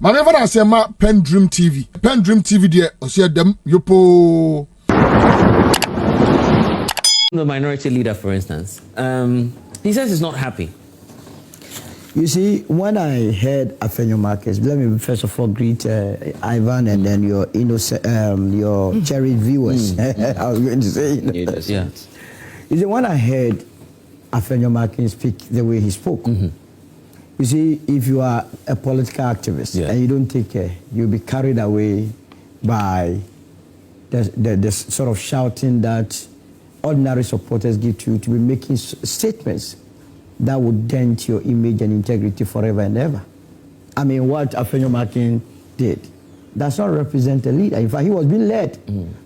Maneva na sema PENDREAM TV. PENDREAM TV de osia dem yopo. The minority leader, for instance, he says he's not happy. You see, when I heard Afenyo-Markin, let me first of all greet Ivan and then your innocent, your cherished viewers. I was going to say, Yeah. You see, when I heard Afenyo-Markin speak the way he spoke, you see, if you are a political activist and you don't take care, you'll be carried away by the sort of shouting that ordinary supporters give to you, to be making statements that would dent your image and integrity forever and ever. I mean, what Afenyo-Markin did does not represent a leader. In fact, he was being led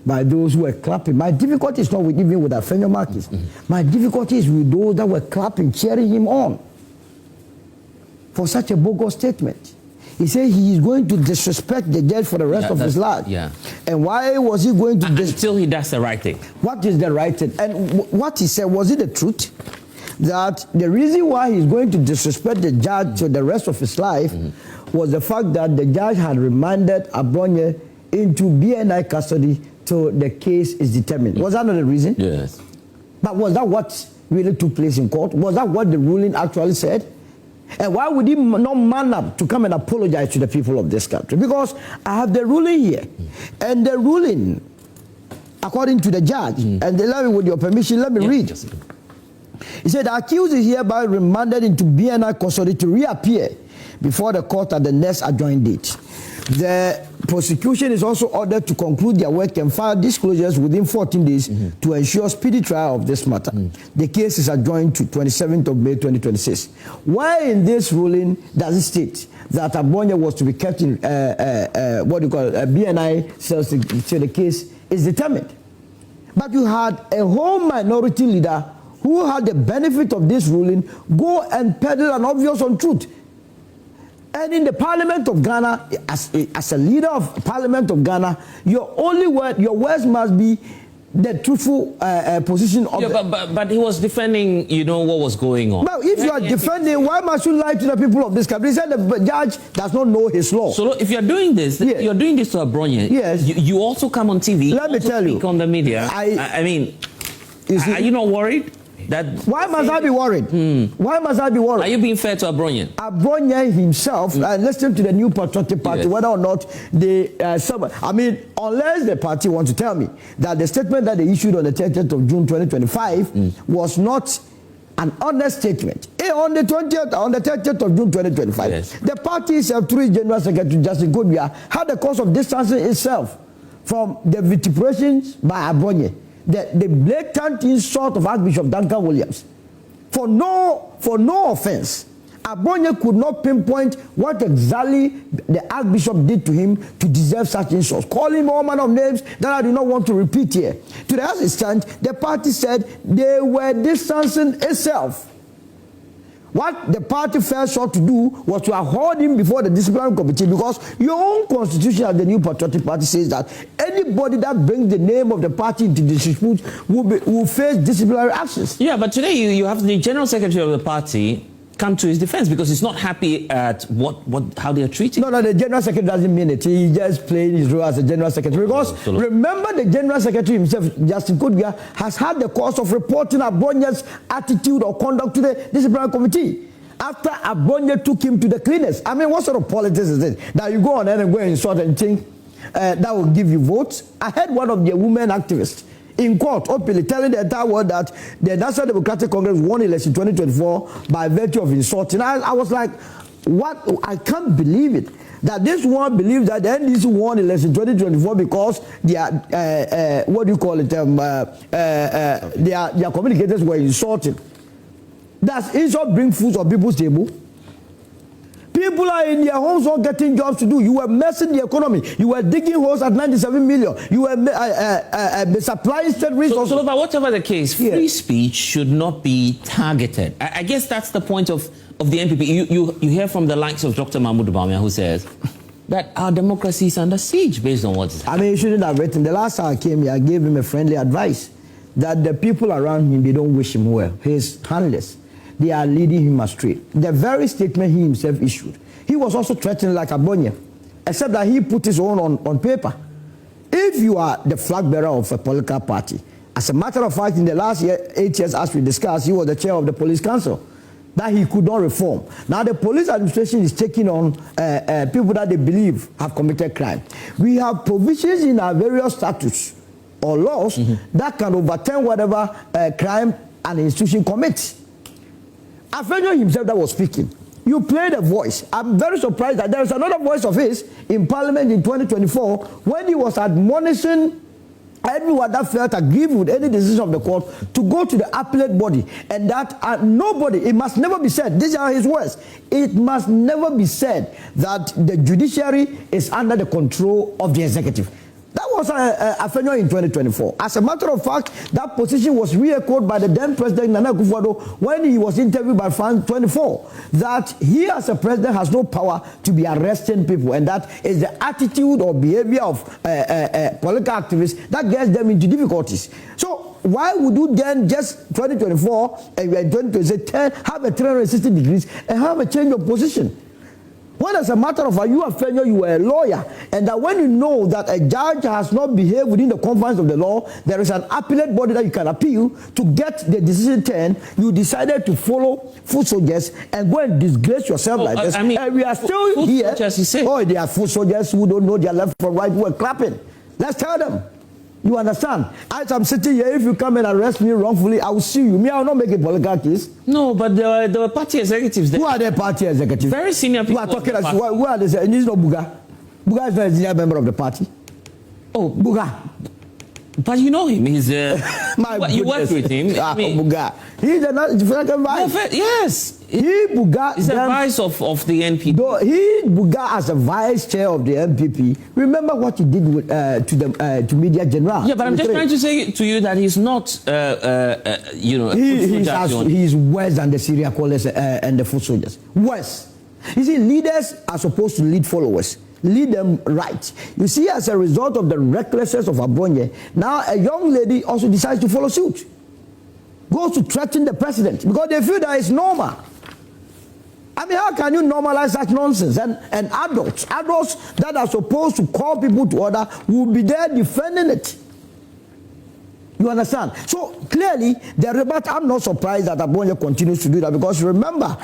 by those who were clapping. My difficulty is not even with Afenyo-Markin. My difficulty is with those that were clapping, cheering him on for such a bogus statement. He said he is going to disrespect the judge for the rest of his life. And why was he going to... Until he does the right thing. What is the right thing? And what he said, was it the truth? That the reason why he's going to disrespect the judge for the rest of his life was the fact that the judge had remanded Abronye into BNI custody till the case is determined. Was that not the reason? Yes. But was that what really took place in court? Was that what the ruling actually said? And why would he not man up to come and apologize to the people of this country? Because I have the ruling here. And the ruling, according to the judge, and with your permission, let me read. He said, the accused is hereby remanded into BNI custody to reappear before the court at the next adjourned date. The prosecution is also ordered to conclude their work and file disclosures within 14 days to ensure speedy trial of this matter. The case is adjourned to 27th of May 2026. Why in this ruling does it state that Abronye was to be kept in BNI cells till the case is determined? But you had a whole minority leader who had the benefit of this ruling go and peddle an obvious untruth. And in the Parliament of Ghana, as a leader of Parliament of Ghana, your words must be the truthful position of but he was defending, what was going on. Now, if you are defending, why must you lie to the people of this country? He said the judge does not know his law. So if you're doing this, you're doing this to Abronye. Yes. You also come on TV. Let me tell you. Speak on the media. I mean, are you not worried? Why must I be worried? Why must I be worried? Are you being fair to Abronye? Abronye himself, listen to the New Patriotic Party, whether or not they, unless the party wants to tell me that the statement that they issued on the 30th of June 2025 was not an honest statement. On the 30th of June 2025, the party itself, through its General Secretary Justin Kodbia, had the cause of distancing itself from the vituperations by Abronye. The blatant insult of Archbishop Duncan Williams. For no offense, Abronye could not pinpoint what exactly the Archbishop did to him to deserve such insults. Call him all manner of names that I do not want to repeat here. To the extent, the party said they were distancing itself. What the party first sought to do was to hold him before the disciplinary committee, because your own constitution as the New Patriotic Party says that anybody that brings the name of the party into dispute will face disciplinary actions. Yeah, but today you have the General Secretary of the party come to his defense because he's not happy at how they are treating. No, the General Secretary doesn't mean it. He just playing his role as a General Secretary. Because remember, the General Secretary himself, Justin Kodbia, has had the course of reporting Abronye's attitude or conduct to the disciplinary committee after Abronye took him to the cleaners. I mean, what sort of politics is it? That you go on there and go and insult and think that will give you votes? I heard one of the women activists in court openly telling the entire world that the National Democratic Congress won election 2024 by virtue of insulting. I was like, what? I can't believe it. That this one believes that the NDC won election 2024 because their their communicators were insulted. Does insult bring food on people's table? People are in their homes all getting jobs to do. You were messing the economy. You were digging holes at 97 million. You were supplying state resources. So, but whatever the case, free speech should not be targeted. I guess that's the point of the NPP. You hear from the likes of Dr. Mahmoud Bawumia, who says that our democracy is under siege based on what's happening. I mean, you shouldn't have written. The last time I came here, I gave him a friendly advice that the people around him, they don't wish him well. He's handless. They are leading him astray. The very statement he himself issued. He he was also threatening like Abronye, except that he put his own on paper. If you are the flag bearer of a political party, as a matter of fact, in the last 8 years, as we discussed, he was the chair of the police council, that he could not reform. Now the police administration is taking on people that they believe have committed crime. We have provisions in our various statutes or laws that can overturn whatever crime an institution commits. Afenyo himself that was speaking. You played a voice. I'm very surprised that there is another voice of his in Parliament in 2024 when he was admonishing everyone that felt aggrieved with any decision of the court to go to the appellate body, and that nobody, it must never be said, these are his words, it must never be said that the judiciary is under the control of the executive. That was Afenyo in 2024. As a matter of fact, that position was re-echoed by the then President Nana Akufo-Addo when he was interviewed by France 24, that he as a president has no power to be arresting people, and that is the attitude or behavior of political activists that gets them into difficulties. So why would you then just 2024 and we are in 2020 have a 360 degrees and have a change of position? When as a matter of fact, you Afenyo, you were a lawyer, and that when you know that a judge has not behaved within the confines of the law, there is an appellate body that you can appeal to get the decision turned, you decided to follow foot soldiers and go and disgrace yourself like this. I mean, and we are still here. Soldiers, you say. Oh, they are foot soldiers who don't know their left from right, who are clapping. Let's tell them. You understand? As I'm sitting here, if you come and arrest me wrongfully, I will sue you. Me, I will not make a political case. No, but there were party executives there. Who are the party executives? Very senior people. Who are talking as who are they? And he's not Buga. Buga is not a senior member of the party. Oh, Buga. But you know him. He's you work with him. I mean, Buga. He's the vice. Yes. He Buga is the vice of the NPP. Though he Buga as a vice chair of the NPP. Remember what he did with, to media general. Yeah, but I'm just trying to say to you that he's not, you know, he's worse than the Syria callers and the foot soldiers. Worse. You see, leaders are supposed to lead followers. Lead them right. You see, as a result of the recklessness of Abronye, now a young lady also decides to follow suit. Goes to threaten the president because they feel that it's normal. I mean, how can you normalize such nonsense? And adults that are supposed to call people to order will be there defending it. You understand? So clearly, I'm not surprised that Abronye continues to do that, because remember,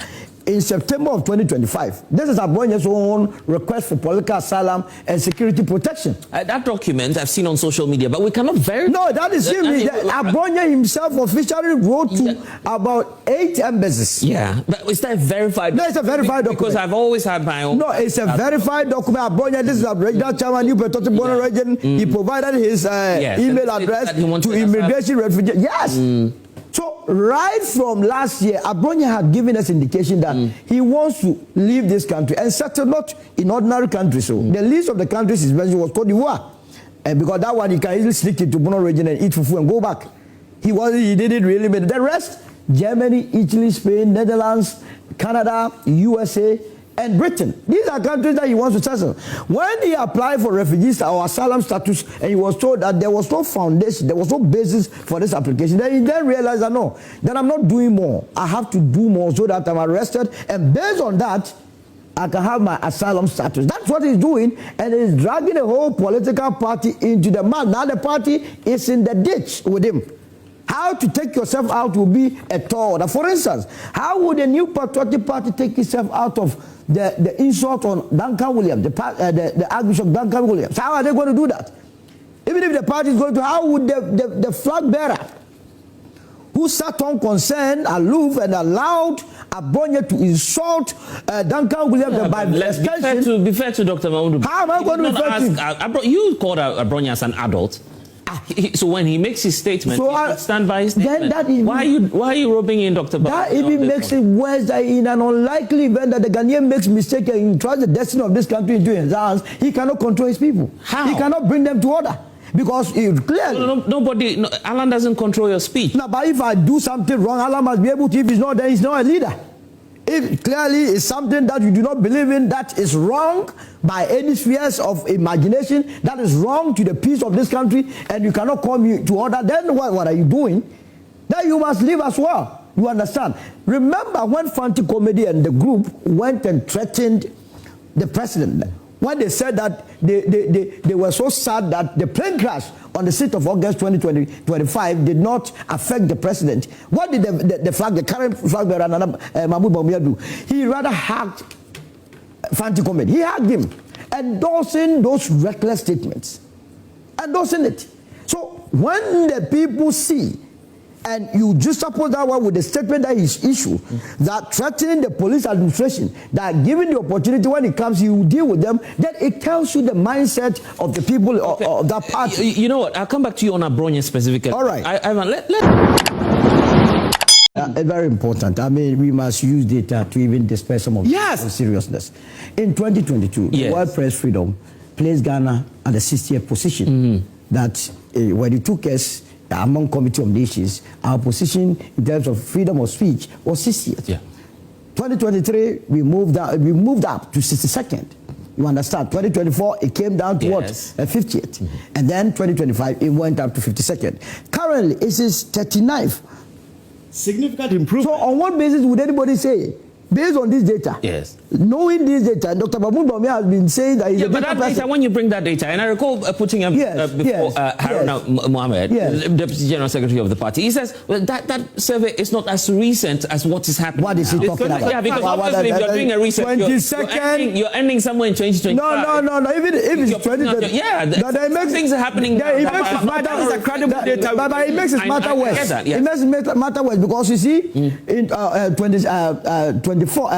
in September of 2025, this is Abronye's own request for political asylum and security protection. That document I've seen on social media, but we cannot verify. No, that is him. Abronye himself officially wrote to about 8 embassies. Yeah, but is that verified? No, it's a verified document. Because I've always had my own. No, it's a verified document. Abronye, this is a regional chairman, New Petoti Bono region. He provided his email address to immigration refugees. Yes. So right from last year, Abronye had given us indication that he wants to leave this country and settle not in ordinary countries. So the list of the countries he mentioned was Cote d'Ivoire, and because that one he can easily sneak into Bono region and eat fufu and go back. He didn't really make the rest. Germany, Italy, Spain, Netherlands, Canada, USA, and Britain. These are countries that he wants to settle. When he applied for refugees or asylum status, and he was told that there was no foundation, there was no basis for this application, then he then realized that no, that I'm not doing more. I have to do more so that I'm arrested, and based on that, I can have my asylum status. That's what he's doing, and he's dragging the whole political party into the mud. Now the party is in the ditch with him. How to take yourself out will be a tall. For instance, how would a new patriotic party take itself out of the insult on Duncan Williams, the Archbishop Duncan Williams? How are they going to do that? Even if the party is going to, how would the flag bearer, who sat on concern, aloof, and allowed Abronye to insult Duncan Williams by extension? Be fair to Dr. Mahmoud. How am I going to be fair to him? You called Abronye as an adult. So when he makes his statement, so he stand by his statement. Why are you rubbing in Dr. That even makes it worse that in an unlikely event that the Ghanaian makes mistake and trusts the destiny of this country into his hands, he cannot control his people. How? He cannot bring them to order. Because clearly... Alan doesn't control your speech. No, but if I do something wrong, Alan must be able to. If he's not there, he's not a leader. If clearly it's something that you do not believe in, that is wrong by any spheres of imagination, that is wrong to the peace of this country, and you cannot call me to order, then what are you doing? Then you must leave as well. You understand? Remember when Fanti Comedy and the group went and threatened the president. When they said that they were so sad that the plane crash on the 6th of August 2025 did not affect the president. What did the current flag bearer, Mahmoud Bawumia, do? He rather hugged Fanti Comet. He hugged him, endorsing those reckless statements. Endorsing it. So when the people see, and you just suppose that one with the statement that is issued, that threatening the police administration, that given the opportunity when it comes, you deal with them, then it tells you the mindset of the people of that party. You know what? I'll come back to you on Abronye specifically. All right. Ivan, very important. I mean, we must use data to even dispel some of the seriousness. In 2022, the World Press Freedom placed Ghana at the 60th position. That when it took us among Committee of Nations, our position in terms of freedom of speech was 60th. 2023, we moved up to 62nd. You understand? 2024, it came down to what? 50th. And then 2025, it went up to 52nd. Currently, it is 39th. Significant improvement. So on what basis would anybody say, based on this data? Knowing this data, Dr. Mahmoud Bawumia has been saying that he's a but data that data, when you bring that data, and I recall putting him before Haruna Mohammed, Deputy General Secretary of the party, he says, well, that survey is not as recent as what is happening. What is he talking about? Yeah, because obviously if you're doing a research, you're ending somewhere in 2025. No. Even if it's 2020. Things are happening. It makes it matter. That is a credible data. But it makes it matter worse. It makes it matter worse because you see, in 2024,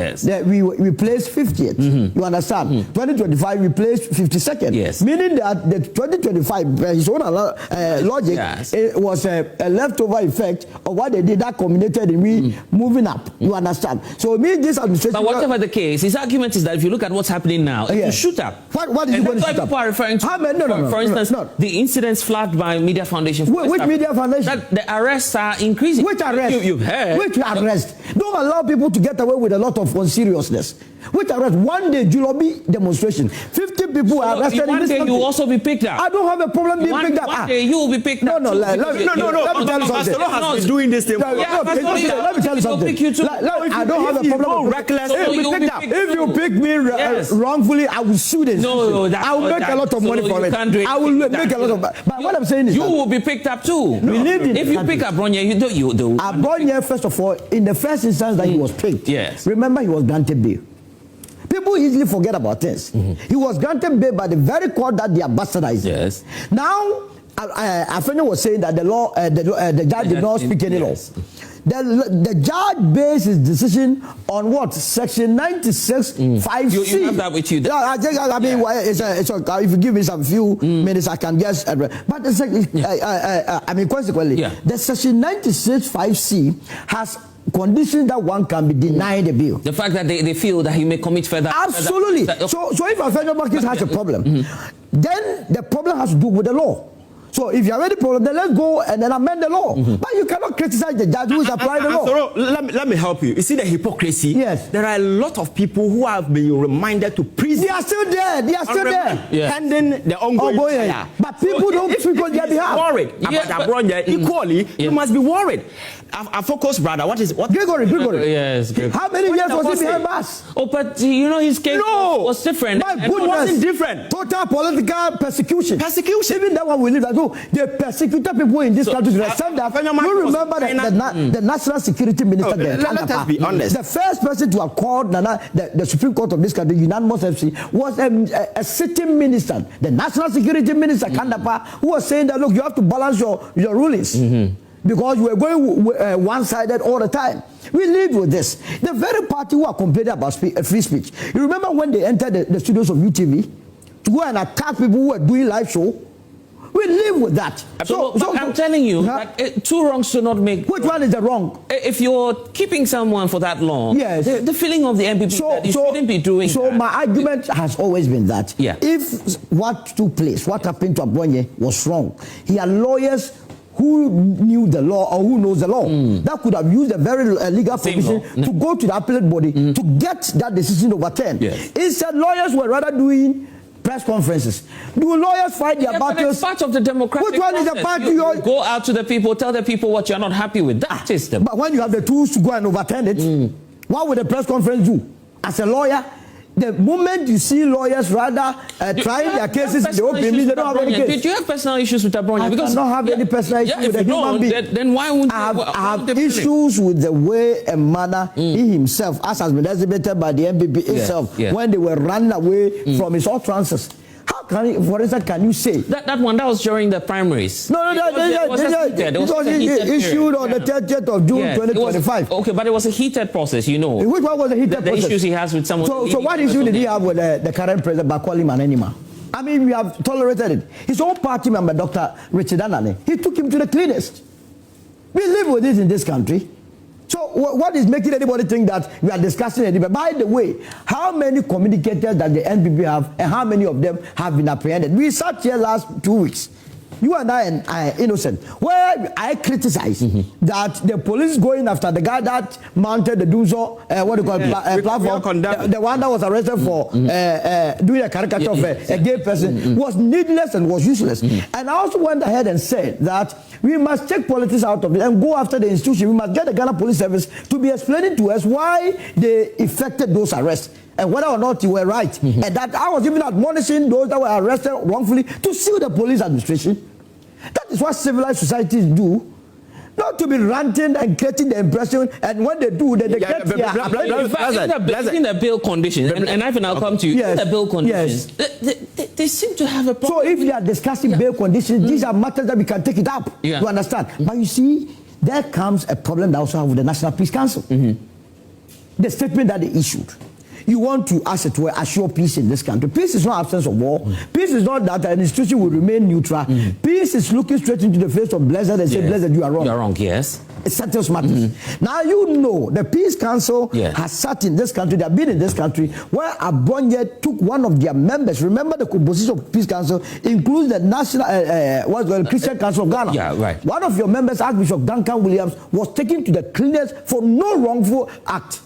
that we placed 50th. You understand? 2025 we placed 52nd. Meaning that the 2025, his own logic, it was a leftover effect of what they did that culminated in me moving up. You understand? So it means this administration. But whatever the case, his argument is that if you look at what's happening now, if you shoot up. What is he going to shoot up? People are referring to, for instance, the incidents flagged by Media Foundation. Which Media Foundation? That the arrests are increasing. Which arrest? You've heard. Which arrest? Don't allow people to get away with a lot of unseriousness. Which arrest? One day, Julobi demonstration. 50 people were arrested in this country. One day you will also be picked up. I don't have a problem being picked up. One day you will be picked up. No. Let me tell you something. has been doing this thing. Let me tell you something. I don't have a problem with reckless. If you pick me wrongfully, I will sue this. No, I will make a lot of money for it. I will make a lot of. But what I'm saying is, you will be picked up too. If you pick Abronye, you do. Abronye, first of all, in the first instance that he was picked, remember he was granted bail. People easily forget about this. He was granted bail by the very court that they are bastardizing. Now, Afenyo was saying that the law, the judge did not speak any law. The judge based his decision on what? Section 96, 5C. You have that with you. I mean, if you give me some few minutes, I can guess. But I mean, consequently, the Section 96, 5C has conditions that one can be denied a bail. The fact that they feel that he may commit further. Absolutely. So if Afenyo-Markin has a problem, then the problem has to do with the law. So if you have any problem, then let's go and then amend the law. But you cannot criticize the judge who is applying the law. So let me help you. You see the hypocrisy? There are a lot of people who have been reminded to prison. They are still there. Pending the ongoing trial. But people don't speak on their behalf. Worried about Abronye. Equally, you must be worried. Our focus, brother, what? Gregory. Yes, Gregory. How many years was he behind bars? Oh, but you know his case was different. My goodness. It wasn't different. Total political persecution. Even that one we leave that go. They persecuted people in this country. You remember the National Security Minister there? Let us be honest. The first person to have called the Supreme Court of this country, unanimous FC, was a sitting minister, the National Security Minister, Kandapa, who was saying that, look, you have to balance your rulings. Because we are going one-sided all the time. We live with this. The very party who are complaining about free speech. You remember when they entered the studios of UTV to go and attack people who were doing live show? We live with that. So I'm telling you, that two wrongs should not make. Which one is the wrong? If you're keeping someone for that long, the feeling of the MPP that you shouldn't be doing that. My argument has always been that if what took place, what happened to Abronye was wrong, he had lawyers who knew the law or who knows the law that could have used a very legal provision to go to the appellate body to get that decision overturned. Instead, lawyers were rather doing press conferences. Do lawyers fight their battles? It's part of the democratic Which one is the party? You go out to the people, tell the people what you're not happy with. That is them. But when you have the tools to go and overturn it, what would the press conference do? As a lawyer, The moment you see lawyers rather trying their cases in the open, they don't have any case. Did you have personal issues with Abronye? I cannot have any personal issues with a human being. Then why wouldn't I have issues with the way and manner he himself, as has been exhibited by the NPP itself, when they were running away from his utterances. How can you, for instance, can you say that was during the primaries? No, it was issued on the 30th of June 2025. Okay, but it was a heated process, you know. Which one was a heated process? The issues he has with someone. So what issue did he have with the current president by calling him an animal? I mean, we have tolerated it. His own party member, Dr. Richard Anane, he took him to the cleanest. We live with this in this country. So what is making anybody think that we are discussing it? By the way, how many communicators that the NPP have and how many of them have been apprehended? We sat here last 2 weeks. You and I innocent. Where I criticize that the police going after the guy that mounted the Duzo, platform, the one that was arrested for doing a caricature of a gay person, was needless and was useless. And I also went ahead and said that we must take politics out of it and go after the institution. We must get the Ghana Police Service to be explaining to us why they effected those arrests and whether or not you were right. And that I was even admonishing those that were arrested wrongfully to sue the police administration. That is what civilized societies do. Not to be ranting and creating the impression, and when they do, they get in the bail conditions, and I'll come to you. In the bail conditions, they seem to have a problem. So if you are discussing bail conditions, these are matters that we can take it up. You understand? But you see, there comes a problem that also have with the National Peace Council. The statement that they issued. You want to, as it were, assure peace in this country. Peace is not absence of war. Peace is not that an institution will remain neutral. Peace is looking straight into the face of Blessed and say, Blessed, you are wrong. You are wrong, yes. It settles matters. Now you know the Peace Council has sat in this country, they have been in this country, where Abronye took one of their members. Remember the composition of Peace Council includes the National Christian Council of Ghana. Yeah, right. One of your members, Archbishop Duncan Williams, was taken to the cleaners for no wrongful act.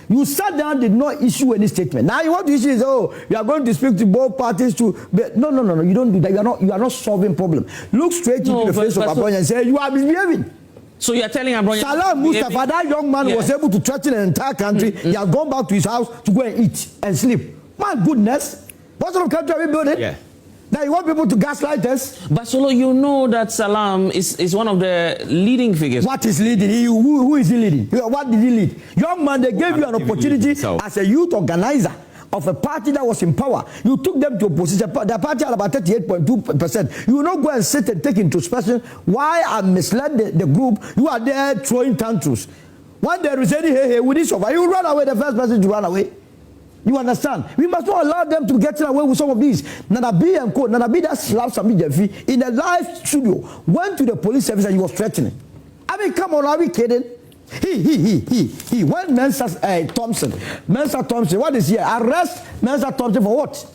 You sat down, did not issue any statement. Now you want to issue is, oh, you are going to speak to both parties to. No, you don't do that. You are not solving problem. Look straight into the face of Abronye and say you are misbehaving. So you are telling Abronye. Salam Mustapha, that young man was able to threaten an entire country. He has gone back to his house to go and eat and sleep. My goodness, what sort of country are we building? Now you want people to gaslight us? But Solo, you know that Salam is one of the leading figures. What is leading? Who is he leading? What did he lead? Young man, they gave you an opportunity as a youth organizer of a party that was in power. You took them to opposition. The party had about 38.2%. You will not go and sit and take introspection. Why I misled the group? You are there throwing tantrums. When there is any hey, will this survive? You run away, the first person to run away. You understand? We must not allow them to get away with some of these. Nanabi and Co. Nanabi that slapped Sami Jefi in a live studio went to the police service and he was threatening. I mean, come on, are we kidding? He. When Mensa Thompson, what is he? Arrest Mensa Thompson for what?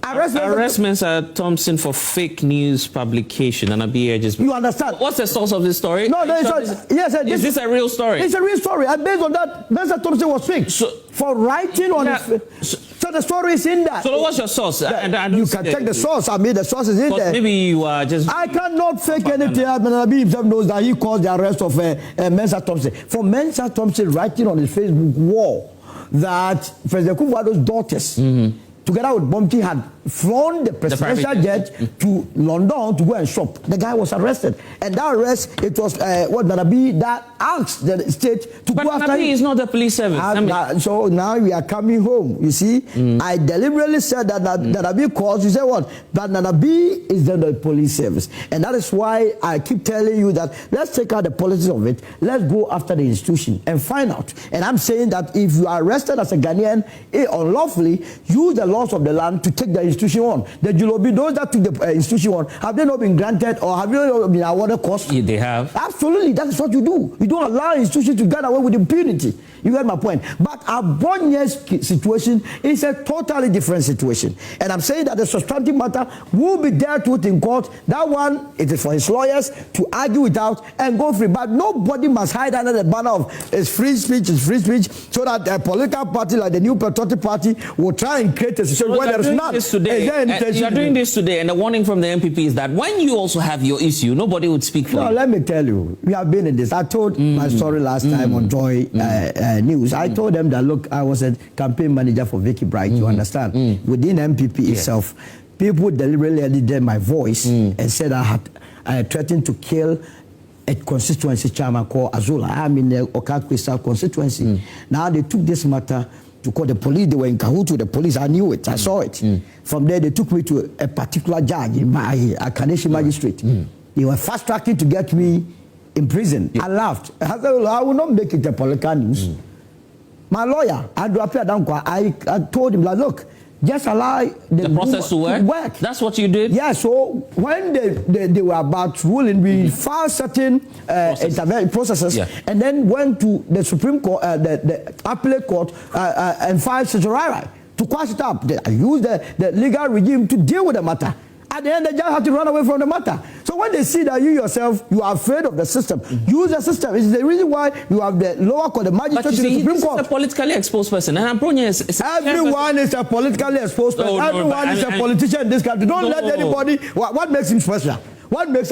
Arrest Mensa Thompson for fake news publication. And you understand? What's the source of this story? No, is this a real story? It's a real story. And based on that, Mensa Thompson was fake for writing on so the story is in that. So what's your source? You can check the source. I mean, the source is in there. Maybe you are just. I cannot fake anything. Nabi himself knows that he caused the arrest of Mensa Thompson. For Mensa Thompson writing on his Facebook wall that President Kufuor's daughters, together with Bomti, had flown the presidential jet to London to go and shop. The guy was arrested. And that arrest, it was Nanabi that asked the state to go after him. But Nanabi is not the police service. So now we are coming home. You see, I deliberately said that Nanabi calls. You say what? That Nanabi is the police service. And that is why I keep telling you that let's take out the politics of it. Let's go after the institution and find out. And I'm saying that if you are arrested as a Ghanaian unlawfully, use the laws of the land to take the institution on. The Julobi, those that took the institution on, have they not been granted or have they not been awarded costs? Yeah, they have. Absolutely, that is what you do. You don't allow institutions to get away with impunity. You get my point. But Abronye's situation is a totally different situation. And I'm saying that the substantive matter will be dealt with in court. That one, it is for his lawyers to argue it out and go free. But nobody must hide under the banner of it's free speech, so that a political party like the New Patriotic Party will try and create a situation where there is none. today. You are doing this today, and the warning from the MPP is that when you also have your issue, nobody would speak for you. No, let me tell you, we have been in this. I told my story last time on Joy News. I told them that, look, I was a campaign manager for Vicky Bright, you understand? Within MPP itself, people deliberately edited my voice and said I had threatened to kill a constituency chairman called Azula. I'm in the Okakwe constituency. Now they took this matter to call the police. They were in cahoots with the police. I knew it. I saw it. From there, they took me to a particular judge, a Canadian magistrate. They were fast-tracking to get me in prison. I laughed. I said, well, I will not make it a political news. My lawyer, Andrew Apia-Dankwa, I told him, like, look, just allow the process to work. That's what you did? Yeah, so when they were about ruling, we filed certain processes and then went to the Supreme Court, the Appellate Court, and filed certiorari to quash it up. I used the legal regime to deal with the matter. At the end, the judge had to run away from the matter. So when they see that you yourself, you are afraid of the system, use the system. It's the reason why you have the lower court, the magistrate, to the Supreme Court. This is a politically exposed person, and Abronye is everyone is a politically exposed person. Everyone is a politician in this country. Don't let anybody. What makes him special? What makes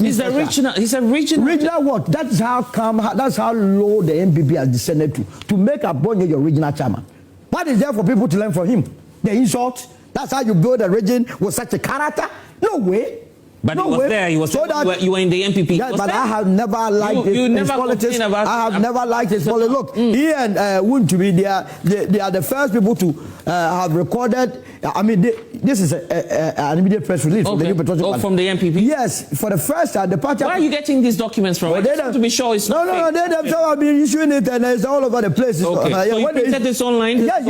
me special? He's a regional. Regional what? That's how low the MPP has descended to make Abronye your regional chairman. What is there for people to learn from him? The insult. That's how you build a region with such a character? No way. But no, he was there. He was so that, you were in the MPP. Yeah, but I have never liked his politics. I have never liked his politics. Look, he and Wuntumi, they are the first people to have recorded. I mean, this is an immediate press release from the New Patriotic Party. From the MPP? Yes, for the first time, the party. Where are you getting these documents from? To be sure it's no, they themselves have been issuing it, and it's all over the place. Okay. So you printed this online? Yes.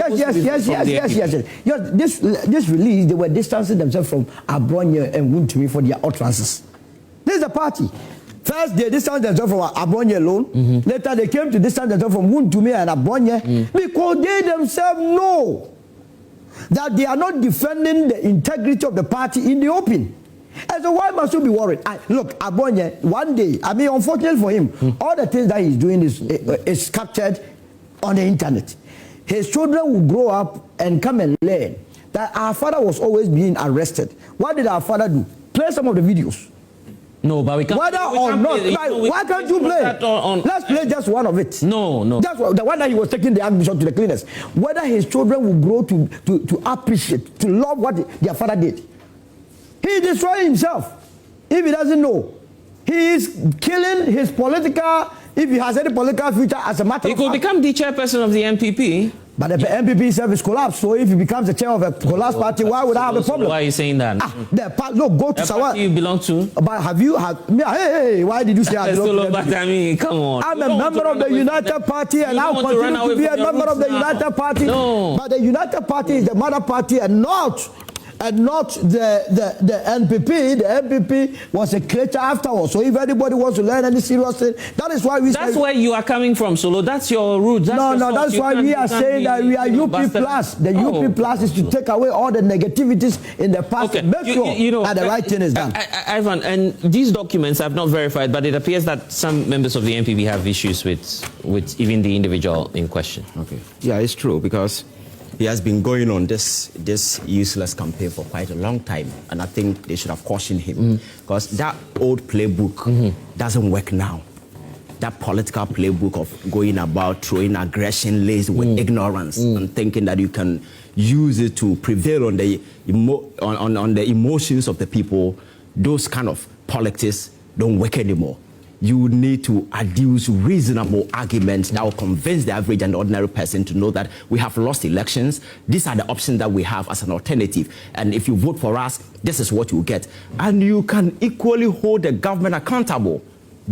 This release, they were distancing themselves from Abronye and Wuntumi for their utterances. This is the party. First, they distanced themselves from Abronye alone. Later, they came to distance themselves from Wuntumi and Abronye because they themselves know that they are not defending the integrity of the party in the open. And so why must you be worried? Look, Abronye, one day, I mean, unfortunately for him, all the things that he's doing is captured on the internet. His children will grow up and come and learn that our father was always being arrested. What did our father do? Play some of the videos. No, but we can't. Whether or not, why can't you play? Let's play just one of it. No. Just the one that he was taking the Archbishop to the cleaners. Whether his children will grow to appreciate, to love what their father did. He destroyed himself. If he doesn't know, he is killing his political. If he has any political future, as a matter of fact, he could become the chairperson of the MPP. But the MPP service collapsed, so if he becomes the chair of a collapsed party, why would I have a problem? Why are you saying that? Look, go to Sawan. Party you belong to? But hey, why did you say I belong to the I mean, come on. I'm a member of the United Party, and I'll continue to be a member of the United Party. No. But the United Party is the mother party and not the NPP. The NPP was a creature afterwards. So if anybody wants to learn any serious thing, that is why we. That's where you are coming from, Solo. That's your root. That's why we are saying that we are UP plus. The UP plus is to take away all the negativities in the past. Okay. Make sure that the right thing is done. Ivan, and these documents I've not verified, but it appears that some members of the NPP have issues with even the individual in question. Okay. Yeah, it's true because he has been going on this useless campaign for quite a long time, and I think they should have cautioned him because that old playbook doesn't work now. That political playbook of going about throwing aggression laced with ignorance and thinking that you can use it to prevail on the on the emotions of the people, those kind of politics don't work anymore. You need to adduce reasonable arguments that will convince the average and ordinary person to know that we have lost elections. These are the options that we have as an alternative. And if you vote for us, this is what you get. And you can equally hold the government accountable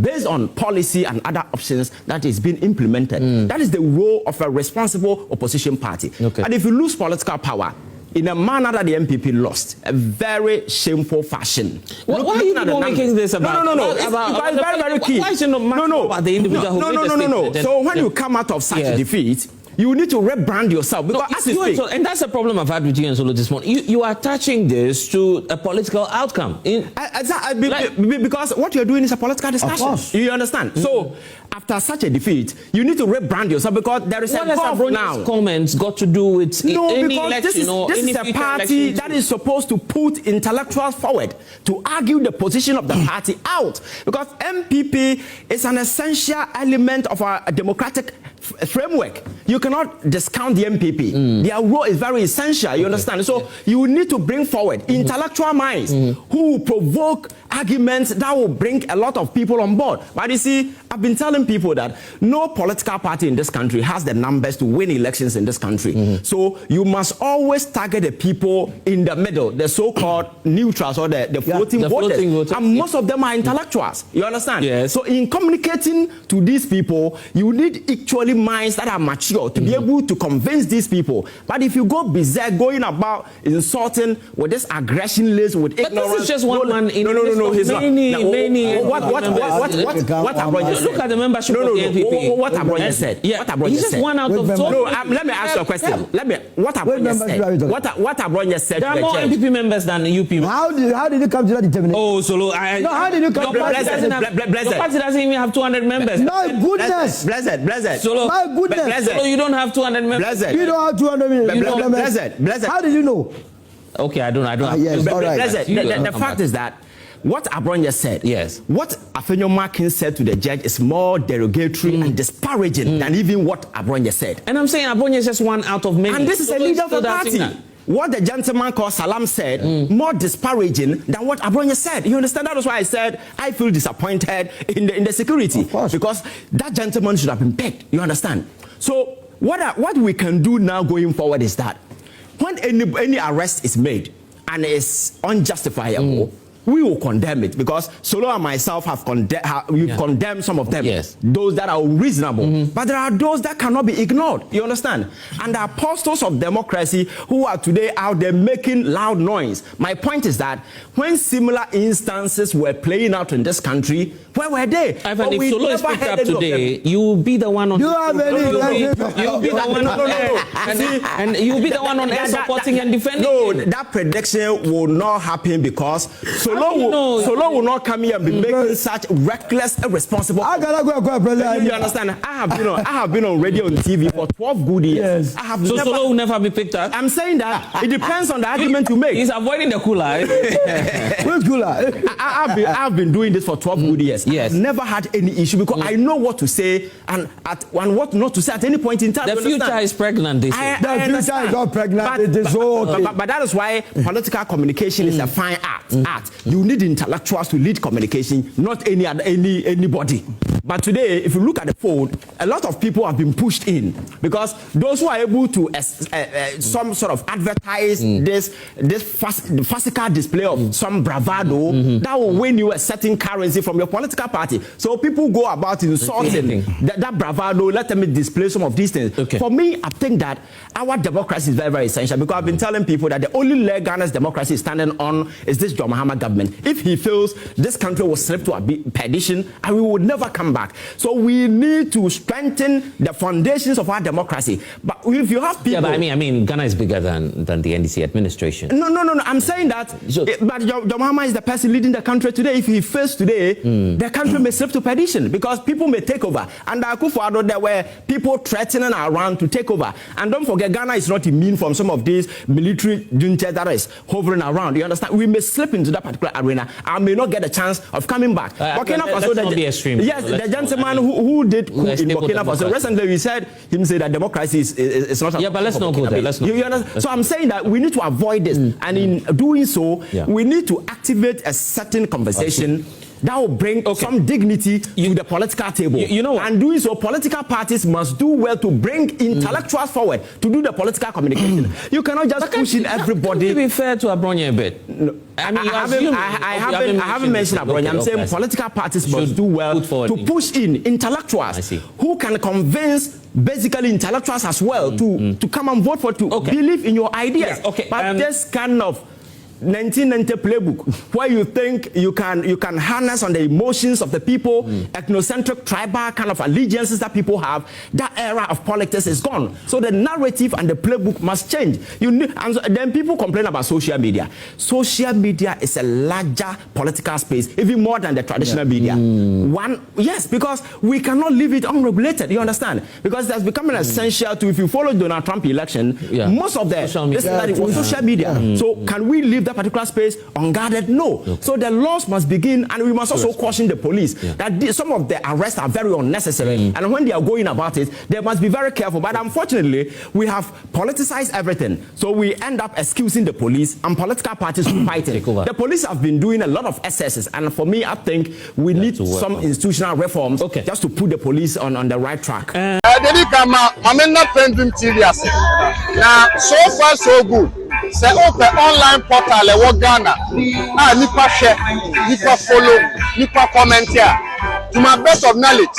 based on policy and other options that is being implemented. That is the role of a responsible opposition party. Okay. And if you lose political power, in a manner that the MPP lost, a very shameful fashion. Why are you people making this about? No. It's very key. Why is it not about the individual who made the statement? So when you come out of such a defeat, you need to rebrand yourself. Because No, as you speak, and that's the problem I've had with you and Solo this morning. You are attaching this to a political outcome. Because what you're doing is a political discussion. Of course. You understand? So, after such a defeat, you need to rebrand yourself because there is What a has gulf Abronye's now. comments got to do with No, any because election this is a party that is supposed to put intellectuals forward to argue the position of the party out. Because MPP is an essential element of our democratic framework. You cannot discount the MPP. Their role is very essential, you understand? So you need to bring forward intellectual minds who will provoke arguments that will bring a lot of people on board. But you see, I've been telling people that no political party in this country has the numbers to win elections in this country. So you must always target the people in the middle, the so-called neutrals or the floating voters. And most of them are intellectuals. You understand? Yes. So in communicating to these people, you need actually minds that are mature to be able to convince these people. But if you go berserk, going about insulting with this aggression list, with ignorance. But this is just one man in He's many, not. many. What Abronye said? Look at the membership of the NPP. What Abronye said? Yeah, What Abronye he's just said? one out of No, let me ask you a question. What Abronye said? What Abronye said? There are more NPP members than UP. How did you come to that determination? Oh, Solo. How did you come to that determination? Your party doesn't even have 200 members. My goodness. Blessed. Solo. My goodness. Solo, you don't have 200 members. Blessed. You don't have 200 members. Blessed. How did you know? Okay, I don't have. Yes, all right. Blessed. The fact is that what Abronye said, yes, what Afenyo-Markin said to the judge is more derogatory and disparaging than even what Abronye said. And I'm saying Abronye is just one out of many. And this is a leader of the party. What the gentleman called Salam said, more disparaging than what Abronye said. You understand? That was why I said I feel disappointed in the security. Of course. Because that gentleman should have been pegged. You understand? So what we can do now going forward is that when any arrest is made and is unjustifiable, we will condemn it, because Solo and myself have condemned some of them. Yes. Those that are reasonable. But there are those that cannot be ignored. You understand? And the apostles of democracy who are today out there making loud noise. My point is that when similar instances were playing out in this country, where were they? Ivan, if Solo is picked up today, you will be the one on. You have any? You'll be the one on air, and you'll be the one on air supporting and defending. No, that prediction will not happen, because Solo will not come here and be making such reckless, irresponsible. I gotta go, brother. You understand? I have been on radio and TV for 12 good years. Yes. I have So Solo will never be picked up. I'm saying that it depends on the argument you make. He's avoiding the cooler. Where's cooler? I've been doing this for 12 good years. Yes. I've never had any issue, because I know what to say and what not to say at any point in time. The future is pregnant, they say. The future is not pregnant. It is so okay. But that is why political communication is a fine art. You need intellectuals to lead communication, not anybody. But today, if you look at the fold, a lot of people have been pushed in, because those who are able to some sort of advertise this physical display of some bravado that will win you a certain currency from your political party. So people go about insulting that bravado. Let them display some of these things. Okay. For me, I think that our democracy is very, very essential, because I've been telling people that the only leg Ghana's democracy is standing on is this John Mahama government. If he feels this country will slip to a perdition, and we would never come back. So we need to strengthen the foundations of our democracy. But if you have people... Yeah, but I mean, Ghana is bigger than the NDC administration. No. I'm saying that, but John Mahama is the person leading the country today. If he fails today, the country may slip to perdition, because people may take over. And Akufo-Addo, there were people threatening around to take over. And don't forget, Ghana is not immune from some of these military junta that is hovering around. You understand? We may slip into that particular arena and may not get a chance of coming back. Let's not be extreme. Yes, the gentleman who did coup in Burkina Faso, recently we said that democracy is not. Yeah, but let's not go there. Let's not. You understand? So I'm saying that we need to avoid this, and in doing so, we need to activate a certain conversation that will bring some dignity to the political table. You know what? And doing so, political parties must do well to bring intellectuals forward to do the political communication. You cannot just push in everybody. To be fair to Abronye a bit. No. I mean, I haven't mentioned Abronye. I'm saying political parties must do well to push in intellectuals who can convince basically intellectuals as well to come and vote for, to believe in your ideas. Yes, okay. But this kind of 1990 playbook where you think you can harness on the emotions of the people, ethnocentric, tribal kind of allegiances that people have. That era of politics is gone. So the narrative and the playbook must change. And then people complain about social media. Social media is a larger political space, even more than the traditional media. Yes, because we cannot leave it unregulated. You understand? Because that's becoming essential to, if you follow Donald Trump election, most of the was social media. So can we leave that particular space unguarded? No. So the laws must begin, and we must also caution the police that some of the arrests are very unnecessary. And when they are going about it, they must be very careful. But unfortunately, we have politicized everything. So we end up excusing the police, and political parties will fight it. The police have been doing a lot of excesses, and for me, I think we need some institutional reforms just to put the police on the right track. I'm not PENDREAM TV. Now, so far so good. Say open online portal e Ghana. Nipa share, nipa follow, nipa comment here. To my best of knowledge,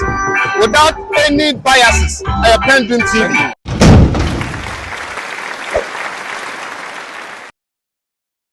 without any biases, PENDREAM TV.